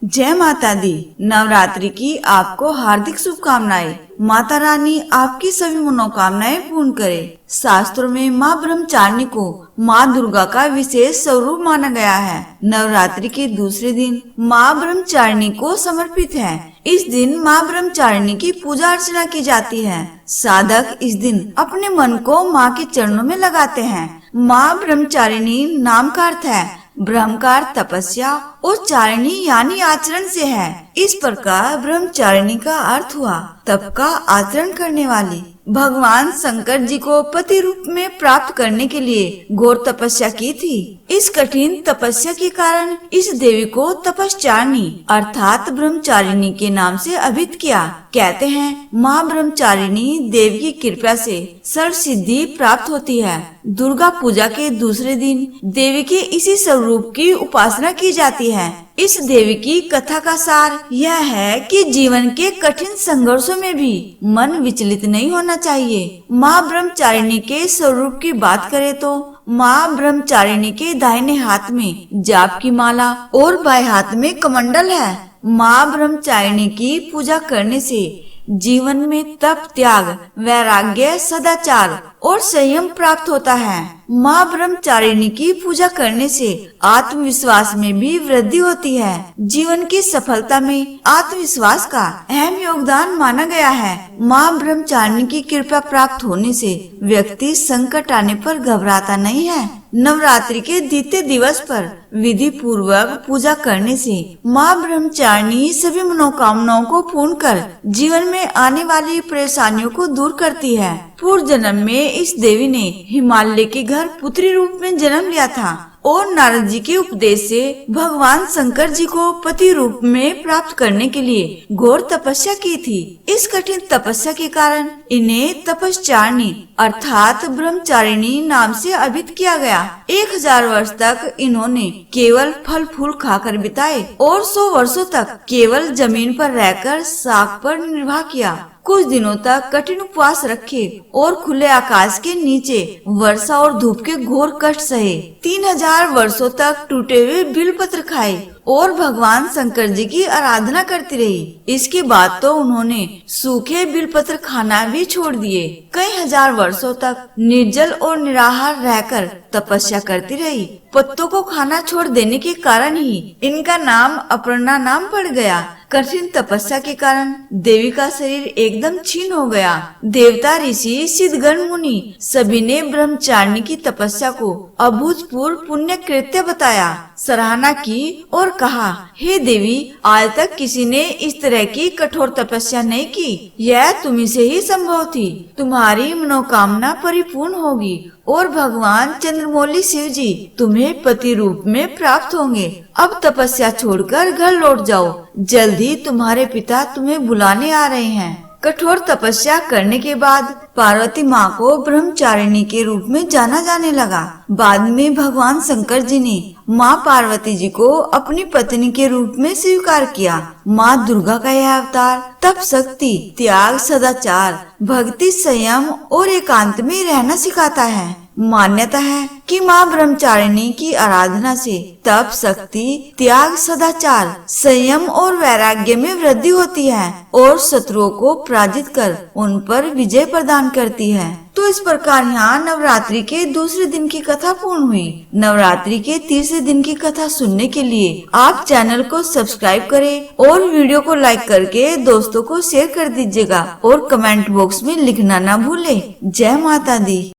जय माता दी। नवरात्रि की आपको हार्दिक शुभकामनाएं। माता रानी आपकी सभी मनोकामनाएं पूर्ण करे। शास्त्रों में माँ ब्रह्मचारिणी को माँ दुर्गा का विशेष स्वरूप माना गया है। नवरात्रि के दूसरे दिन माँ ब्रह्मचारिणी को समर्पित है। इस दिन माँ ब्रह्मचारिणी की पूजा अर्चना की जाती है। साधक इस दिन अपने मन को माँ के चरणों में लगाते हैं। माँ ब्रह्मचारिणी नाम का अर्थ है ब्रह्मकार तपस्या और चारिणी यानी आचरण से है। इस प्रकार ब्रह्मचारिणी का अर्थ हुआ तप का आचरण करने वाली। भगवान शंकर जी को पति रूप में प्राप्त करने के लिए घोर तपस्या की थी। इस कठिन तपस्या के कारण इस देवी को तपस्चारिणी अर्थात ब्रह्मचारिणी के नाम से अभिहित किया। कहते हैं माँ ब्रह्मचारिणी देवी की कृपा से सर्व सिद्धि प्राप्त होती है। दुर्गा पूजा के दूसरे दिन देवी के इसी स्वरूप की उपासना की जाती है। इस देवी की कथा का सार यह है कि जीवन के कठिन संघर्षों में भी मन विचलित नहीं होना चाहिए। माँ ब्रह्मचारिणी के स्वरूप की बात करें तो माँ ब्रह्मचारिणी के दाहिने हाथ में जाप की माला और बाएं हाथ में कमंडल है। माँ ब्रह्मचारिणी की पूजा करने से जीवन में तप, त्याग, वैराग्य, सदाचार और संयम प्राप्त होता है। माँ ब्रह्मचारिणी की पूजा करने से आत्मविश्वास में भी वृद्धि होती है। जीवन की सफलता में आत्मविश्वास का अहम योगदान माना गया है। माँ ब्रह्मचारिणी की कृपा प्राप्त होने से व्यक्ति संकट आने पर घबराता नहीं है। नवरात्रि के द्वितीय दिवस पर विधि पूर्वक पूजा करने से माँ ब्रह्मचारिणी सभी मनोकामनाओं को पूर्ण कर जीवन में आने वाली परेशानियों को दूर करती है। पूर्व जन्म में इस देवी ने हिमालय के घर पुत्री रूप में जन्म लिया था और नारद जी के उपदेश से भगवान शंकर जी को पति रूप में प्राप्त करने के लिए घोर तपस्या की थी। इस कठिन तपस्या के कारण इन्हें तपस्चारिणी अर्थात ब्रह्मचारिणी नाम से अभिहित किया गया। 1000 वर्ष तक इन्होंने केवल फल फूल खाकर बिताए और 100 वर्षों तक केवल जमीन पर रहकर शाक पर निर्वाह किया। कुछ दिनों तक कठिन उपवास रखे और खुले आकाश के नीचे वर्षा और धूप के घोर कष्ट सहे। 3000 वर्षों तक टूटे हुए बिलपत्र खाए और भगवान शंकर जी की आराधना करती रही। इसके बाद तो उन्होंने सूखे बिलपत्र खाना भी छोड़ दिए। कई हजार वर्षों तक निर्जल और निराहार रहकर तपस्या करती रही। पत्तों को खाना छोड़ देने के कारण ही इनका नाम अपर्णा नाम पड़ गया। कठिन तपस्या के कारण देवी का शरीर एकदम क्षीण हो गया। देवता, ऋषि, सिद्धगण, मुनि सभी ने ब्रह्मचारिणी की तपस्या को अभूतपूर्व पुण्य कृत्य बताया, सराहना की और कहा, हे देवी, आज तक किसी ने इस तरह की कठोर तपस्या नहीं की। यह तुम्ही से ही संभव थी। तुम्हारी मनोकामना परिपूर्ण होगी और भगवान चंद्रमौली शिव जी तुम्हें पति रूप में प्राप्त होंगे। अब तपस्या छोड़कर घर लौट जाओ। जल्द ही तुम्हारे पिता तुम्हें बुलाने आ रहे हैं। कठोर तपस्या करने के बाद पार्वती माँ को ब्रह्मचारिणी के रूप में जाना जाने लगा। बाद में भगवान शंकर जी ने माँ पार्वती जी को अपनी पत्नी के रूप में स्वीकार किया। माँ दुर्गा का यह अवतार तप, शक्ति, त्याग, सदाचार, भक्ति, संयम और एकांत में रहना सिखाता है। मान्यता है कि माँ ब्रह्मचारिणी की आराधना से तप, शक्ति, त्याग, सदाचार, संयम और वैराग्य में वृद्धि होती है और शत्रुओं को पराजित कर उन पर विजय प्रदान करती है। तो इस प्रकार यहाँ नवरात्रि के दूसरे दिन की कथा पूर्ण हुई। नवरात्रि के तीसरे दिन की कथा सुनने के लिए आप चैनल को सब्सक्राइब करें और वीडियो को लाइक करके दोस्तों को शेयर कर दीजिएगा और कमेंट बॉक्स में लिखना ना भूलें। जय माता दी।